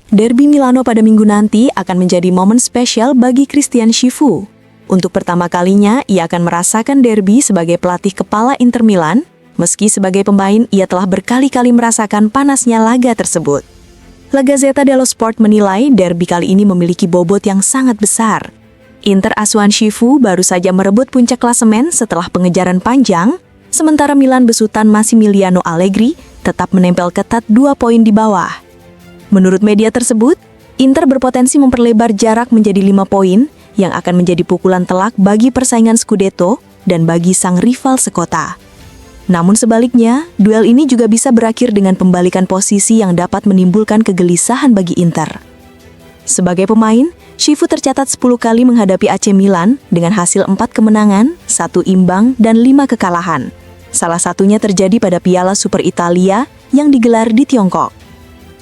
Derby Milano pada minggu nanti akan menjadi momen spesial bagi Christian Chivu. Untuk pertama kalinya, ia akan merasakan derby sebagai pelatih kepala Inter Milan, meski sebagai pemain ia telah berkali-kali merasakan panasnya laga tersebut. La Gazzetta dello Sport menilai derby kali ini memiliki bobot yang sangat besar. Inter asuhan Chivu baru saja merebut puncak klasemen setelah pengejaran panjang, sementara Milan besutan Massimiliano Allegri tetap menempel ketat 2 poin di bawah. Menurut media tersebut, Inter berpotensi memperlebar jarak menjadi 5 poin yang akan menjadi pukulan telak bagi persaingan Scudetto dan bagi sang rival sekota. Namun sebaliknya, duel ini juga bisa berakhir dengan pembalikan posisi yang dapat menimbulkan kegelisahan bagi Inter. Sebagai pemain, Chivu tercatat 10 kali menghadapi AC Milan dengan hasil 4 kemenangan, 1 imbang, dan 5 kekalahan. Salah satunya terjadi pada Piala Super Italia yang digelar di Tiongkok.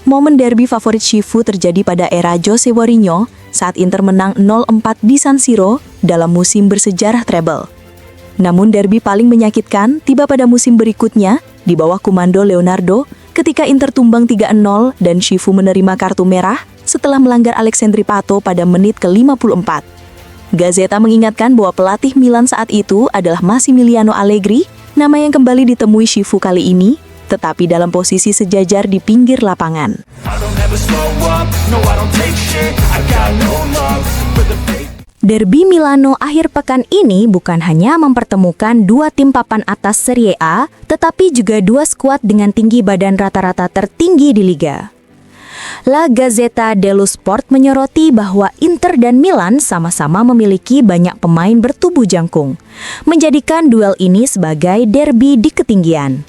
Momen derby favorit Chivu terjadi pada era Jose Mourinho saat Inter menang 0-4 di San Siro dalam musim bersejarah treble. Namun derby paling menyakitkan tiba pada musim berikutnya di bawah komando Leonardo ketika Inter tumbang 3-0 dan Chivu menerima kartu merah setelah melanggar Alexandri Pato pada menit ke-54. Gazzetta mengingatkan bahwa pelatih Milan saat itu adalah Massimiliano Allegri, nama yang kembali ditemui Chivu kali ini, tetapi dalam posisi sejajar di pinggir lapangan. Derby Milano akhir pekan ini bukan hanya mempertemukan 2 tim papan atas Serie A, tetapi juga 2 skuad dengan tinggi badan rata-rata tertinggi di liga. La Gazzetta dello Sport menyoroti bahwa Inter dan Milan sama-sama memiliki banyak pemain bertubuh jangkung, menjadikan duel ini sebagai derby di ketinggian.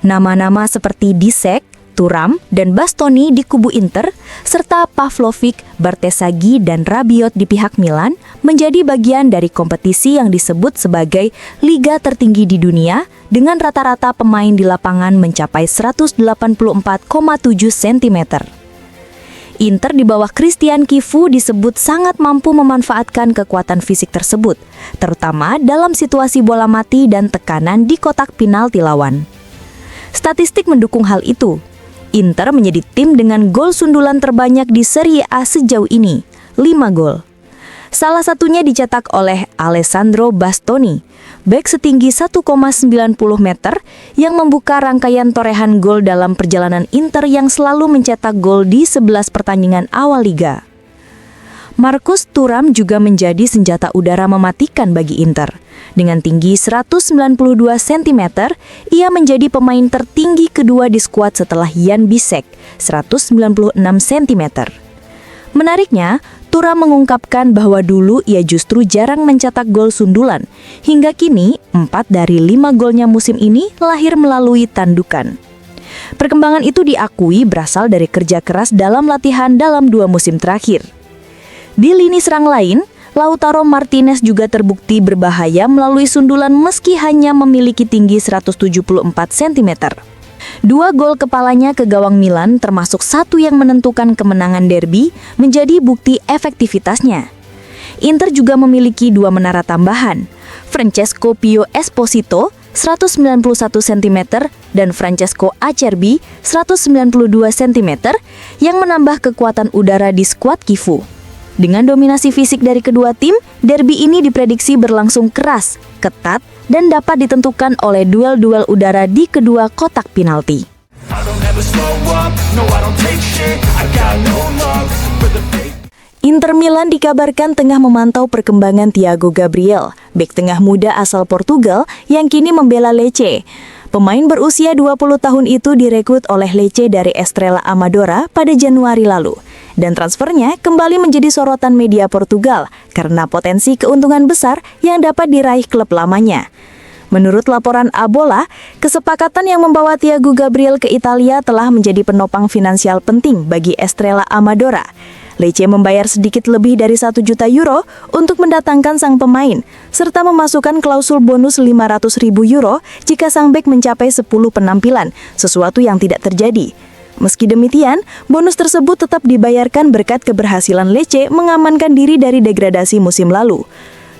Nama-nama seperti Dzeko, Thuram, dan Bastoni di kubu Inter, serta Pavlovic, Bartesaghi, dan Rabiot di pihak Milan menjadi bagian dari kompetisi yang disebut sebagai liga tertinggi di dunia dengan rata-rata pemain di lapangan mencapai 184,7 cm. Inter di bawah Christian Chivu disebut sangat mampu memanfaatkan kekuatan fisik tersebut, terutama dalam situasi bola mati dan tekanan di kotak penalti lawan. Statistik mendukung hal itu. Inter menjadi tim dengan gol sundulan terbanyak di Serie A sejauh ini, 5 gol. Salah satunya dicetak oleh Alessandro Bastoni, bek setinggi 1,90 meter yang membuka rangkaian torehan gol dalam perjalanan Inter yang selalu mencetak gol di 11 pertandingan awal liga. Marcus Thuram juga menjadi senjata udara mematikan bagi Inter. Dengan tinggi 192 cm, ia menjadi pemain tertinggi kedua di skuad setelah Jan Bisek, 196 cm. Menariknya, Thuram mengungkapkan bahwa dulu ia justru jarang mencetak gol sundulan. Hingga kini, 4 dari 5 golnya musim ini lahir melalui tandukan. Perkembangan itu diakui berasal dari kerja keras dalam latihan dalam 2 musim terakhir. Di lini serang lain, Lautaro Martinez juga terbukti berbahaya melalui sundulan meski hanya memiliki tinggi 174 cm. 2 gol kepalanya ke gawang Milan termasuk 1 yang menentukan kemenangan derby menjadi bukti efektivitasnya. Inter juga memiliki 2 menara tambahan, Francesco Pio Esposito 191 cm dan Francesco Acerbi 192 cm yang menambah kekuatan udara di skuad Chivu. Dengan dominasi fisik dari kedua tim, derby ini diprediksi berlangsung keras, ketat, dan dapat ditentukan oleh duel-duel udara di kedua kotak penalti. Inter Milan dikabarkan tengah memantau perkembangan Thiago Gabriel, bek tengah muda asal Portugal yang kini membela Lecce. Pemain berusia 20 tahun itu direkrut oleh Lecce dari Estrela Amadora pada Januari lalu. Dan transfernya kembali menjadi sorotan media Portugal karena potensi keuntungan besar yang dapat diraih klub lamanya. Menurut laporan Abola, kesepakatan yang membawa Thiago Gabriel ke Italia telah menjadi penopang finansial penting bagi Estrela Amadora. Lecce membayar sedikit lebih dari 1 juta euro untuk mendatangkan sang pemain, serta memasukkan klausul bonus 500.000 euro jika sang bek mencapai 10 penampilan, sesuatu yang tidak terjadi. Meski demikian, bonus tersebut tetap dibayarkan berkat keberhasilan Lecce mengamankan diri dari degradasi musim lalu.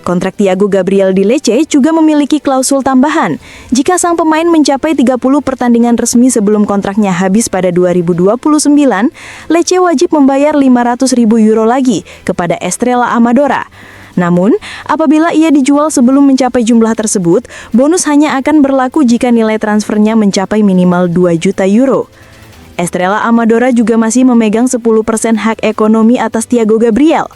Kontrak Thiago Gabriel di Lecce juga memiliki klausul tambahan. Jika sang pemain mencapai 30 pertandingan resmi sebelum kontraknya habis pada 2029, Lecce wajib membayar 500.000 euro lagi kepada Estrela Amadora. Namun, apabila ia dijual sebelum mencapai jumlah tersebut, bonus hanya akan berlaku jika nilai transfernya mencapai minimal 2 juta euro. Estrela Amadora juga masih memegang 10% hak ekonomi atas Thiago Gabriel.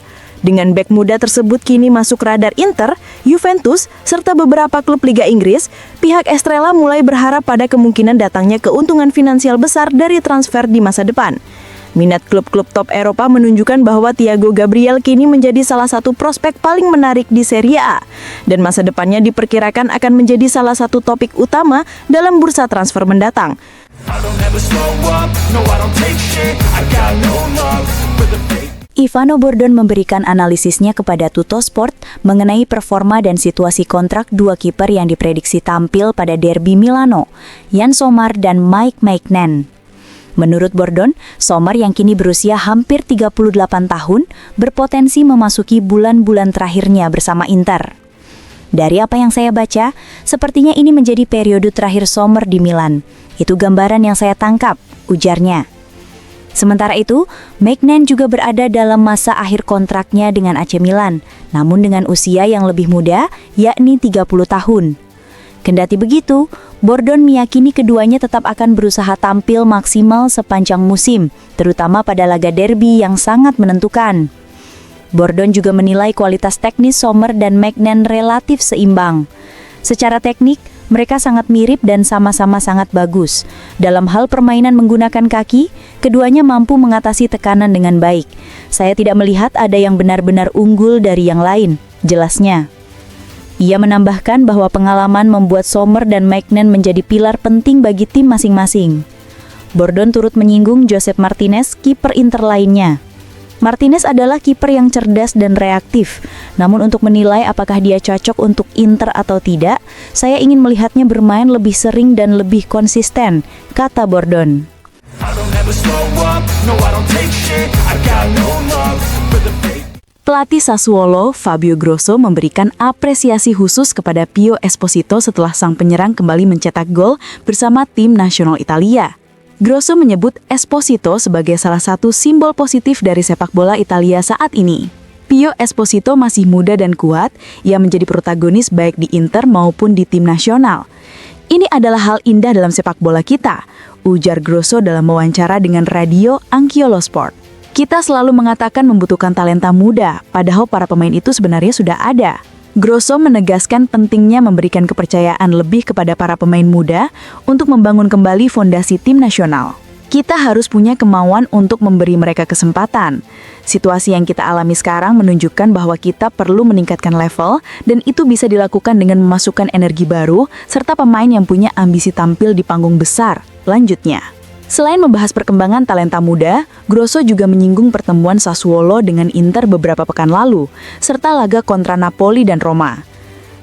Dengan bek muda tersebut kini masuk radar Inter, Juventus, serta beberapa klub Liga Inggris, pihak Estrela mulai berharap pada kemungkinan datangnya keuntungan finansial besar dari transfer di masa depan. Minat klub-klub top Eropa menunjukkan bahwa Thiago Gabriel kini menjadi salah satu prospek paling menarik di Serie A, dan masa depannya diperkirakan akan menjadi salah satu topik utama dalam bursa transfer mendatang. Ivano Bordon memberikan analisisnya kepada Tuttosport mengenai performa dan situasi kontrak dua kiper yang diprediksi tampil pada derby Milano, Yann Sommer dan Mike Maignan. Menurut Bordon, Sommer yang kini berusia hampir 38 tahun berpotensi memasuki bulan-bulan terakhirnya bersama Inter. Dari apa yang saya baca, sepertinya ini menjadi periode terakhir Sommer di Milan. Itu gambaran yang saya tangkap, ujarnya. Sementara itu, Maignan juga berada dalam masa akhir kontraknya dengan AC Milan, namun dengan usia yang lebih muda, yakni 30 tahun. Kendati begitu, Bordon meyakini keduanya tetap akan berusaha tampil maksimal sepanjang musim, terutama pada laga derby yang sangat menentukan. Bordon juga menilai kualitas teknis Sommer dan Maignan relatif seimbang. Secara teknik, mereka sangat mirip dan sama-sama sangat bagus. Dalam hal permainan menggunakan kaki, keduanya mampu mengatasi tekanan dengan baik. Saya tidak melihat ada yang benar-benar unggul dari yang lain, jelasnya. Ia menambahkan bahwa pengalaman membuat Sommer dan Maignan menjadi pilar penting bagi tim masing-masing. Bordon turut menyinggung Josep Martinez, kiper Inter lainnya. Martinez adalah kiper yang cerdas dan reaktif. Namun untuk menilai apakah dia cocok untuk Inter atau tidak, saya ingin melihatnya bermain lebih sering dan lebih konsisten, kata Bordon. Pelatih Sassuolo, Fabio Grosso, memberikan apresiasi khusus kepada Pio Esposito setelah sang penyerang kembali mencetak gol bersama tim nasional Italia. Grosso menyebut Esposito sebagai salah satu simbol positif dari sepak bola Italia saat ini. Pio Esposito masih muda dan kuat, ia menjadi protagonis baik di Inter maupun di tim nasional. Ini adalah hal indah dalam sepak bola kita, ujar Grosso dalam wawancara dengan radio Anchiolo Sport. Kita selalu mengatakan membutuhkan talenta muda, padahal para pemain itu sebenarnya sudah ada. Grosso menegaskan pentingnya memberikan kepercayaan lebih kepada para pemain muda untuk membangun kembali fondasi tim nasional. Kita harus punya kemauan untuk memberi mereka kesempatan. Situasi yang kita alami sekarang menunjukkan bahwa kita perlu meningkatkan level dan itu bisa dilakukan dengan memasukkan energi baru serta pemain yang punya ambisi tampil di panggung besar, lanjutnya. Selain membahas perkembangan talenta muda, Grosso juga menyinggung pertemuan Sassuolo dengan Inter beberapa pekan lalu, serta laga kontra Napoli dan Roma.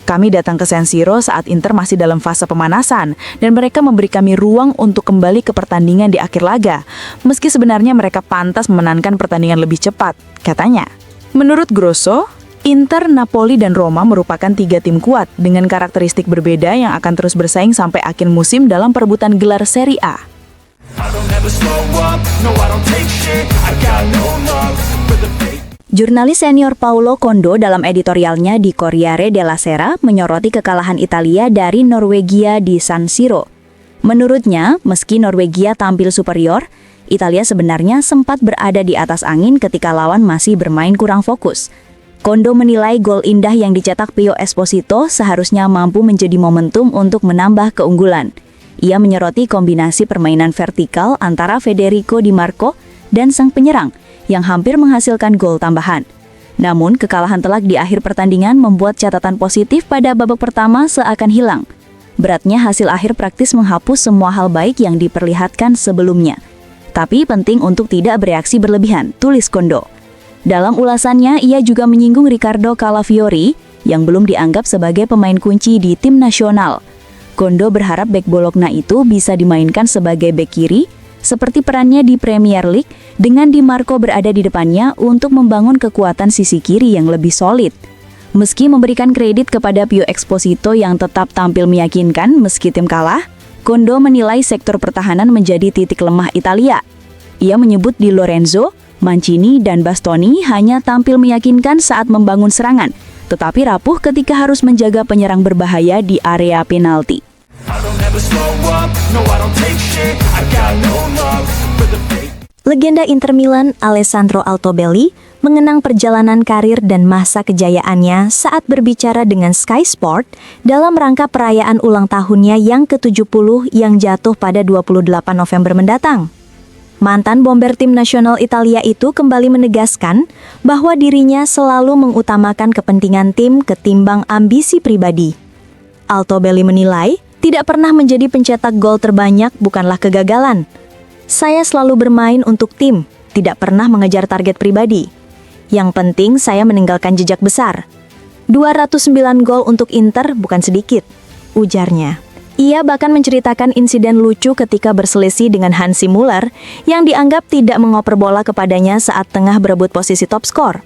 Kami datang ke San Siro saat Inter masih dalam fase pemanasan, dan mereka memberi kami ruang untuk kembali ke pertandingan di akhir laga, meski sebenarnya mereka pantas memenangkan pertandingan lebih cepat, katanya. Menurut Grosso, Inter, Napoli, dan Roma merupakan 3 tim kuat dengan karakteristik berbeda yang akan terus bersaing sampai akhir musim dalam perebutan gelar Serie A. Jurnalis senior Paolo Condo dalam editorialnya di Corriere della Sera menyoroti kekalahan Italia dari Norwegia di San Siro. Menurutnya, meski Norwegia tampil superior, Italia sebenarnya sempat berada di atas angin ketika lawan masih bermain kurang fokus. Condo menilai gol indah yang dicetak Pio Esposito seharusnya mampu menjadi momentum untuk menambah keunggulan. Ia menyoroti kombinasi permainan vertikal antara Federico Di Marco dan sang penyerang yang hampir menghasilkan gol tambahan. Namun, kekalahan telak di akhir pertandingan membuat catatan positif pada babak pertama seakan hilang. Beratnya hasil akhir praktis menghapus semua hal baik yang diperlihatkan sebelumnya. Tapi penting untuk tidak bereaksi berlebihan, tulis Condo. Dalam ulasannya, ia juga menyinggung Riccardo Calafiori yang belum dianggap sebagai pemain kunci di tim nasional. Condo berharap bek Bologna itu bisa dimainkan sebagai bek kiri, seperti perannya di Premier League, dengan Di Marco berada di depannya untuk membangun kekuatan sisi kiri yang lebih solid. Meski memberikan kredit kepada Pio Esposito yang tetap tampil meyakinkan meski tim kalah, Kondo menilai sektor pertahanan menjadi titik lemah Italia. Ia menyebut Di Lorenzo, Mancini, dan Bastoni hanya tampil meyakinkan saat membangun serangan, tetapi rapuh ketika harus menjaga penyerang berbahaya di area penalti. Legenda Inter Milan Alessandro Altobelli mengenang perjalanan karir dan masa kejayaannya saat berbicara dengan Sky Sport dalam rangka perayaan ulang tahunnya yang ke-70 yang jatuh pada 28 November mendatang. Mantan bomber tim nasional Italia itu kembali menegaskan bahwa dirinya selalu mengutamakan kepentingan tim ketimbang ambisi pribadi. Altobelli menilai, tidak pernah menjadi pencetak gol terbanyak bukanlah kegagalan. Saya selalu bermain untuk tim, tidak pernah mengejar target pribadi. Yang penting saya meninggalkan jejak besar. 209 gol untuk Inter bukan sedikit, ujarnya. Ia bahkan menceritakan insiden lucu ketika berselisih dengan Hansi Müller yang dianggap tidak mengoper bola kepadanya saat tengah berebut posisi top skor.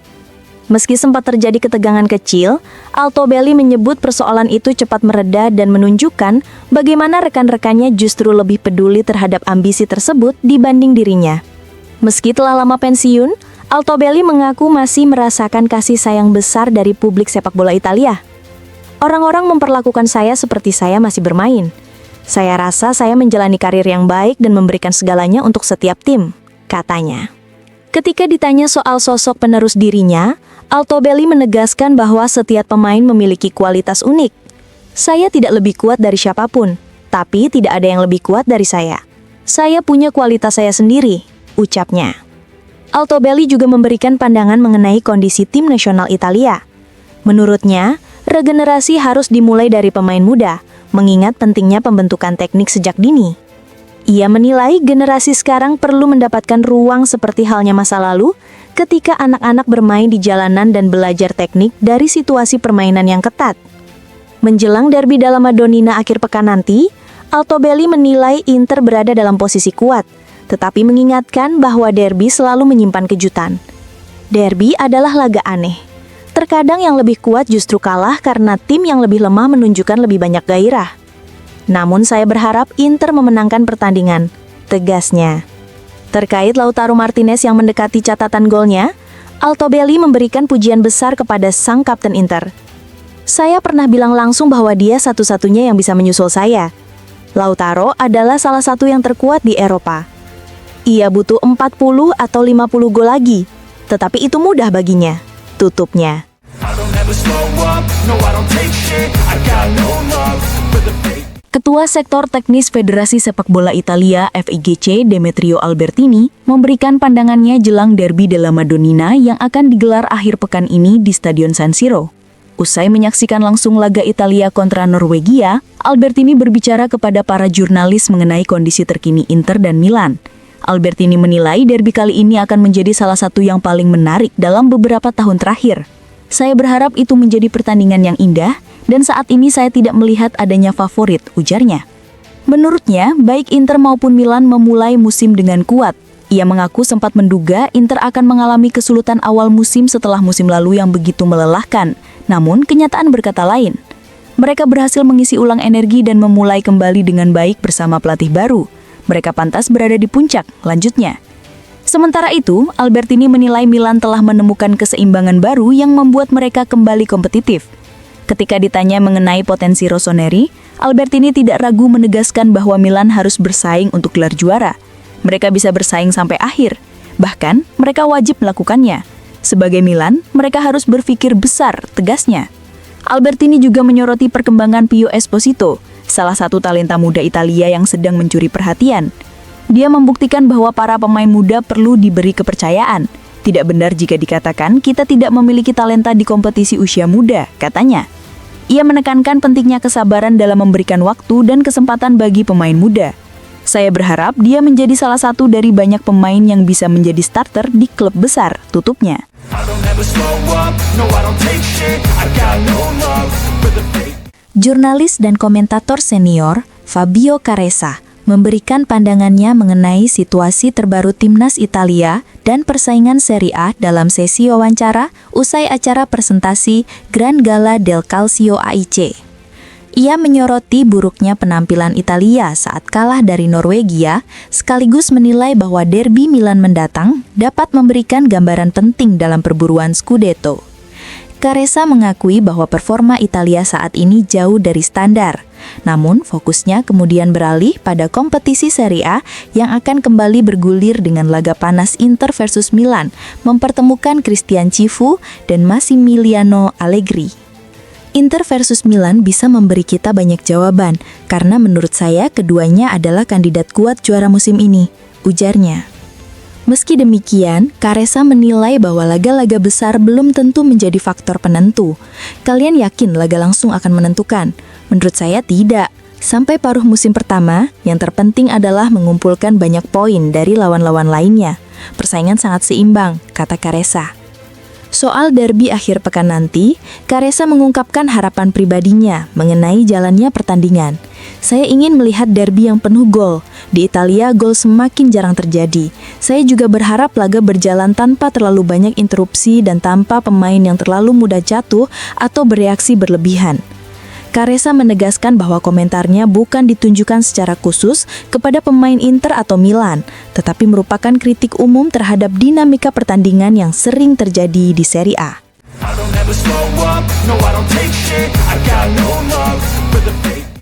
Meski sempat terjadi ketegangan kecil, Altobelli menyebut persoalan itu cepat mereda dan menunjukkan bagaimana rekan-rekannya justru lebih peduli terhadap ambisi tersebut dibanding dirinya. Meski telah lama pensiun, Altobelli mengaku masih merasakan kasih sayang besar dari publik sepak bola Italia. Orang-orang memperlakukan saya seperti saya masih bermain. Saya rasa saya menjalani karir yang baik dan memberikan segalanya untuk setiap tim, katanya. Ketika ditanya soal sosok penerus dirinya, Altobelli menegaskan bahwa setiap pemain memiliki kualitas unik. Saya tidak lebih kuat dari siapapun, tapi tidak ada yang lebih kuat dari saya. Saya punya kualitas saya sendiri, ucapnya. Altobelli juga memberikan pandangan mengenai kondisi tim nasional Italia. Menurutnya, regenerasi harus dimulai dari pemain muda, mengingat pentingnya pembentukan teknik sejak dini. Ia menilai generasi sekarang perlu mendapatkan ruang seperti halnya masa lalu, ketika anak-anak bermain di jalanan dan belajar teknik dari situasi permainan yang ketat. Menjelang derby dalla Madonnina akhir pekan nanti, Altobelli menilai Inter berada dalam posisi kuat, tetapi mengingatkan bahwa derby selalu menyimpan kejutan. Derby adalah laga aneh. Terkadang yang lebih kuat justru kalah karena tim yang lebih lemah menunjukkan lebih banyak gairah. Namun saya berharap Inter memenangkan pertandingan, tegasnya. Terkait Lautaro Martinez yang mendekati catatan golnya, Altobelli memberikan pujian besar kepada sang kapten Inter. Saya pernah bilang langsung bahwa dia satu-satunya yang bisa menyusul saya. Lautaro adalah salah satu yang terkuat di Eropa. Ia butuh 40 atau 50 gol lagi, tetapi itu mudah baginya, tutupnya. Ketua Sektor Teknis Federasi Sepak Bola Italia FIGC Demetrio Albertini memberikan pandangannya jelang derby della Madonnina yang akan digelar akhir pekan ini di Stadion San Siro. Usai menyaksikan langsung laga Italia kontra Norwegia, Albertini berbicara kepada para jurnalis mengenai kondisi terkini Inter dan Milan. Albertini menilai derby kali ini akan menjadi salah satu yang paling menarik dalam beberapa tahun terakhir. Saya berharap itu menjadi pertandingan yang indah, dan saat ini saya tidak melihat adanya favorit, ujarnya. Menurutnya, baik Inter maupun Milan memulai musim dengan kuat. Ia mengaku sempat menduga Inter akan mengalami kesulitan awal musim setelah musim lalu yang begitu melelahkan. Namun, kenyataan berkata lain. Mereka berhasil mengisi ulang energi dan memulai kembali dengan baik bersama pelatih baru. Mereka pantas berada di puncak, lanjutnya. Sementara itu, Albertini menilai Milan telah menemukan keseimbangan baru yang membuat mereka kembali kompetitif. Ketika ditanya mengenai potensi Rossoneri, Albertini tidak ragu menegaskan bahwa Milan harus bersaing untuk gelar juara. Mereka bisa bersaing sampai akhir. Bahkan, mereka wajib melakukannya. Sebagai Milan, mereka harus berpikir besar, tegasnya. Albertini juga menyoroti perkembangan Pio Esposito, salah satu talenta muda Italia yang sedang mencuri perhatian. Dia membuktikan bahwa para pemain muda perlu diberi kepercayaan. Tidak benar jika dikatakan kita tidak memiliki talenta di kompetisi usia muda, katanya. Ia menekankan pentingnya kesabaran dalam memberikan waktu dan kesempatan bagi pemain muda. Saya berharap dia menjadi salah satu dari banyak pemain yang bisa menjadi starter di klub besar, tutupnya. Jurnalis dan komentator senior Fabio Caressa memberikan pandangannya mengenai situasi terbaru timnas Italia dan persaingan Serie A dalam sesi wawancara usai acara presentasi Grand Gala del Calcio AIC. Ia menyoroti buruknya penampilan Italia saat kalah dari Norwegia, sekaligus menilai bahwa derby Milan mendatang dapat memberikan gambaran penting dalam perburuan Scudetto. Caressa mengakui bahwa performa Italia saat ini jauh dari standar. Namun, fokusnya kemudian beralih pada kompetisi Serie A yang akan kembali bergulir dengan laga panas Inter versus Milan, mempertemukan Christian Cifu dan Massimiliano Allegri. Inter versus Milan bisa memberi kita banyak jawaban, karena menurut saya keduanya adalah kandidat kuat juara musim ini, ujarnya. Meski demikian, Caressa menilai bahwa laga-laga besar belum tentu menjadi faktor penentu. Kalian yakin laga langsung akan menentukan? Menurut saya tidak. Sampai paruh musim pertama, yang terpenting adalah mengumpulkan banyak poin dari lawan-lawan lainnya. Persaingan sangat seimbang, kata Caressa. Soal derby akhir pekan nanti, Caressa mengungkapkan harapan pribadinya mengenai jalannya pertandingan. Saya ingin melihat derby yang penuh gol. Di Italia, gol semakin jarang terjadi. Saya juga berharap laga berjalan tanpa terlalu banyak interupsi dan tanpa pemain yang terlalu mudah jatuh atau bereaksi berlebihan. Caressa menegaskan bahwa komentarnya bukan ditunjukkan secara khusus kepada pemain Inter atau Milan, tetapi merupakan kritik umum terhadap dinamika pertandingan yang sering terjadi di Serie A.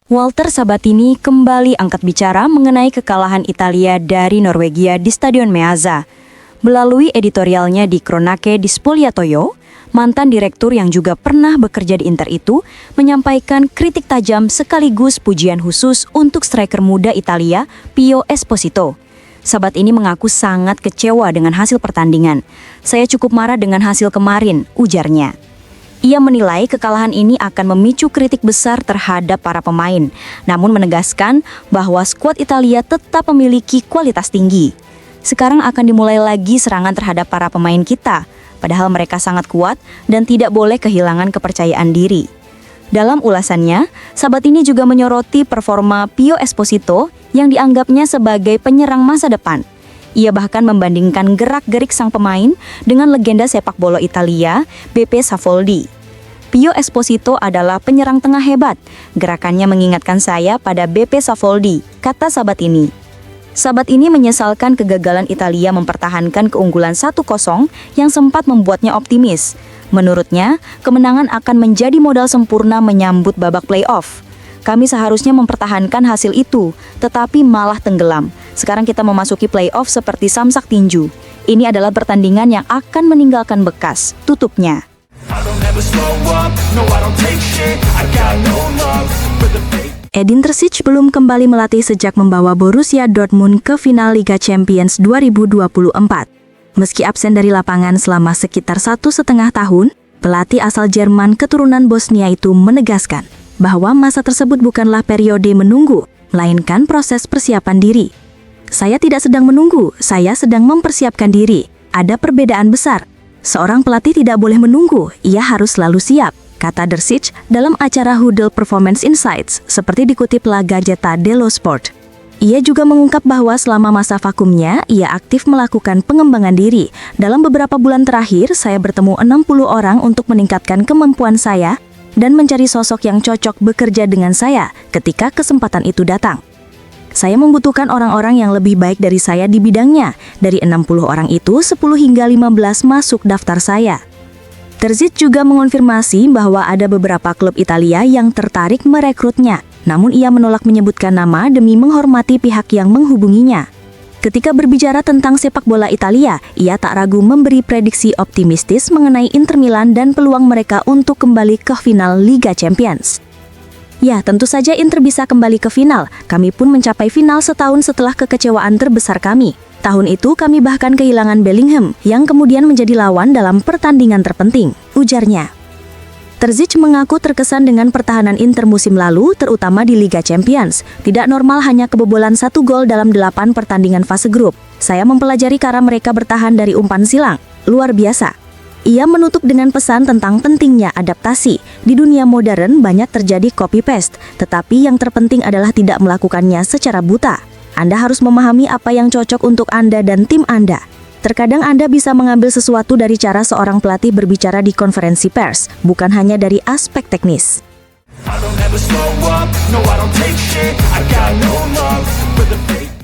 Walter Sabatini kembali angkat bicara mengenai kekalahan Italia dari Norwegia di Stadion Meazza. Melalui editorialnya di Cronache di Spogliatoio, mantan direktur yang juga pernah bekerja di Inter itu menyampaikan kritik tajam sekaligus pujian khusus untuk striker muda Italia, Pio Esposito. Sabatini mengaku sangat kecewa dengan hasil pertandingan. Saya cukup marah dengan hasil kemarin, ujarnya. Ia menilai kekalahan ini akan memicu kritik besar terhadap para pemain, namun menegaskan bahwa skuad Italia tetap memiliki kualitas tinggi. Sekarang akan dimulai lagi serangan terhadap para pemain kita, padahal mereka sangat kuat dan tidak boleh kehilangan kepercayaan diri. Dalam ulasannya, Sabatini juga menyoroti performa Pio Esposito yang dianggapnya sebagai penyerang masa depan. Ia bahkan membandingkan gerak-gerik sang pemain dengan legenda sepak bola Italia, Beppe Saffoldi. Pio Esposito adalah penyerang tengah hebat. Gerakannya mengingatkan saya pada Beppe Saffoldi, kata Sabatini. Sabatini menyesalkan kegagalan Italia mempertahankan keunggulan 1-0 yang sempat membuatnya optimis. Menurutnya, kemenangan akan menjadi modal sempurna menyambut babak playoff. Kami seharusnya mempertahankan hasil itu, tetapi malah tenggelam. Sekarang kita memasuki playoff seperti samsak tinju. Ini adalah pertandingan yang akan meninggalkan bekas, tutupnya. Edin Terzic belum kembali melatih sejak membawa Borussia Dortmund ke final Liga Champions 2024. Meski absen dari lapangan selama sekitar 1,5 tahun, pelatih asal Jerman keturunan Bosnia itu menegaskan bahwa masa tersebut bukanlah periode menunggu, melainkan proses persiapan diri. Saya tidak sedang menunggu, saya sedang mempersiapkan diri. Ada perbedaan besar. Seorang pelatih tidak boleh menunggu, ia harus selalu siap, kata Terzic dalam acara Hudel Performance Insights, seperti dikutip La Gazzetta dello Sport. Ia juga mengungkap bahwa selama masa vakumnya, ia aktif melakukan pengembangan diri. Dalam beberapa bulan terakhir, saya bertemu 60 orang untuk meningkatkan kemampuan saya dan mencari sosok yang cocok bekerja dengan saya ketika kesempatan itu datang. Saya membutuhkan orang-orang yang lebih baik dari saya di bidangnya. Dari 60 orang itu, 10 hingga 15 masuk daftar saya. Terzic juga mengonfirmasi bahwa ada beberapa klub Italia yang tertarik merekrutnya. Namun ia menolak menyebutkan nama demi menghormati pihak yang menghubunginya. Ketika berbicara tentang sepak bola Italia, ia tak ragu memberi prediksi optimistis mengenai Inter Milan dan peluang mereka untuk kembali ke final Liga Champions. Ya, tentu saja Inter bisa kembali ke final. Kami pun mencapai final setahun setelah kekecewaan terbesar kami. Tahun itu kami bahkan kehilangan Bellingham, yang kemudian menjadi lawan dalam pertandingan terpenting, ujarnya. Terzic mengaku terkesan dengan pertahanan Inter musim lalu, terutama di Liga Champions. Tidak normal hanya kebobolan 1 gol dalam 8 pertandingan fase grup. Saya mempelajari cara mereka bertahan dari umpan silang. Luar biasa. Ia menutup dengan pesan tentang pentingnya adaptasi. Di dunia modern banyak terjadi copy-paste, tetapi yang terpenting adalah tidak melakukannya secara buta. Anda harus memahami apa yang cocok untuk Anda dan tim Anda. Terkadang Anda bisa mengambil sesuatu dari cara seorang pelatih berbicara di konferensi pers, bukan hanya dari aspek teknis.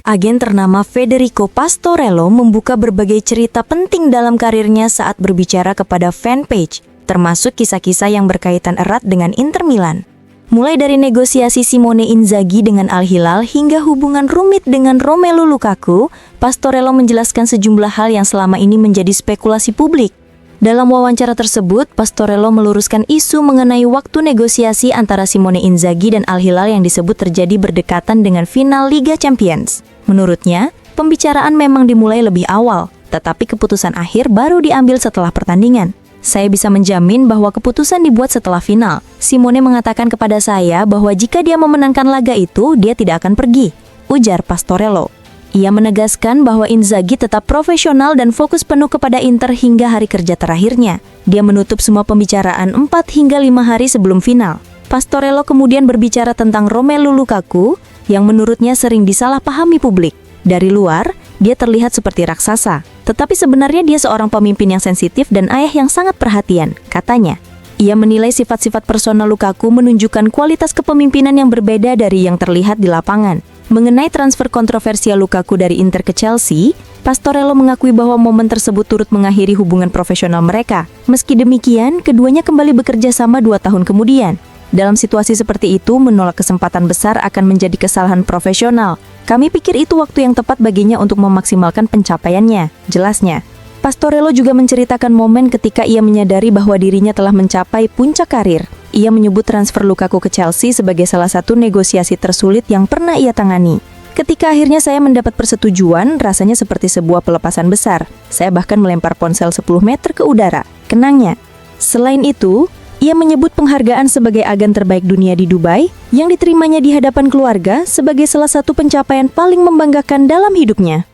Agen ternama Federico Pastorello membuka berbagai cerita penting dalam karirnya saat berbicara kepada fanpage, termasuk kisah-kisah yang berkaitan erat dengan Inter Milan. Mulai dari negosiasi Simone Inzaghi dengan Al Hilal hingga hubungan rumit dengan Romelu Lukaku, Pastorello menjelaskan sejumlah hal yang selama ini menjadi spekulasi publik. Dalam wawancara tersebut, Pastorello meluruskan isu mengenai waktu negosiasi antara Simone Inzaghi dan Al Hilal yang disebut terjadi berdekatan dengan final Liga Champions. Menurutnya, pembicaraan memang dimulai lebih awal, tetapi keputusan akhir baru diambil setelah pertandingan. Saya bisa menjamin bahwa keputusan dibuat setelah final. Simone mengatakan kepada saya bahwa jika dia memenangkan laga itu, dia tidak akan pergi, ujar Pastorello. Ia menegaskan bahwa Inzaghi tetap profesional dan fokus penuh kepada Inter hingga hari kerja terakhirnya. Dia menutup semua pembicaraan 4 hingga 5 hari sebelum final. Pastorello kemudian berbicara tentang Romelu Lukaku yang menurutnya sering disalahpahami publik. Dari luar, dia terlihat seperti raksasa, tetapi sebenarnya dia seorang pemimpin yang sensitif dan ayah yang sangat perhatian, katanya. Ia menilai sifat-sifat personal Lukaku menunjukkan kualitas kepemimpinan yang berbeda dari yang terlihat di lapangan. Mengenai transfer kontroversial Lukaku dari Inter ke Chelsea, Pastorello mengakui bahwa momen tersebut turut mengakhiri hubungan profesional mereka. Meski demikian, keduanya kembali bekerja sama 2 tahun kemudian. Dalam situasi seperti itu, menolak kesempatan besar akan menjadi kesalahan profesional. Kami pikir itu waktu yang tepat baginya untuk memaksimalkan pencapaiannya, jelasnya. Pastorello juga menceritakan momen ketika ia menyadari bahwa dirinya telah mencapai puncak karir. Ia menyebut transfer Lukaku ke Chelsea sebagai salah satu negosiasi tersulit yang pernah ia tangani. Ketika akhirnya saya mendapat persetujuan, rasanya seperti sebuah pelepasan besar. Saya bahkan melempar ponsel 10 meter ke udara, kenangnya. Selain itu, ia menyebut penghargaan sebagai agen terbaik dunia di Dubai yang diterimanya di hadapan keluarga sebagai salah satu pencapaian paling membanggakan dalam hidupnya.